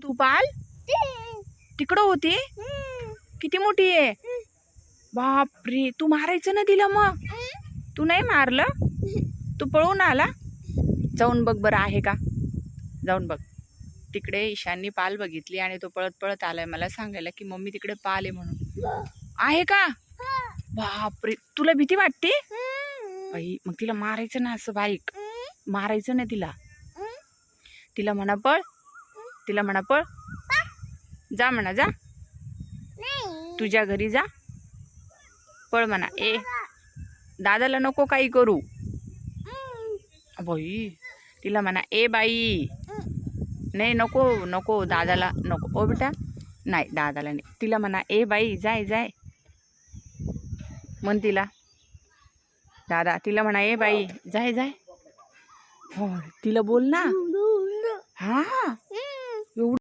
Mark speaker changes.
Speaker 1: तू पाल तिकडं होती? किती मोठी आहे? बापरे, तू मारायचं ना तिला मग. तू नाही मारलं? तू पळून आला? जाऊन बघ बरं आहे का, जाऊन बघ. तिकडे ईशाननी पाल बघितली आणि तो पळत पळत आलाय मला सांगायला की मम्मी तिकडे पाल आहे म्हणून. आहे का? बापरे, तुला भीती वाटते? बाई मग तिला मारायचं ना, असं बाईक मारायचं ना तिला. तिला म्हणा पळ, तिला म्हणा पळ, जा म्हणा, जा तुझ्या घरी जा, पळ म्हणा. ए दादाला नको काही करू. बाई तिला म्हणा ए बाई, नाही नको नको दादाला नको. ओ बेटा नाही, दादाला नाही. तिला म्हणा ए बाई जाय जाय म्हण तिला. दादा तिला म्हणा ए बाई जाय जाय. हो तिला बोल ना. हा एवढं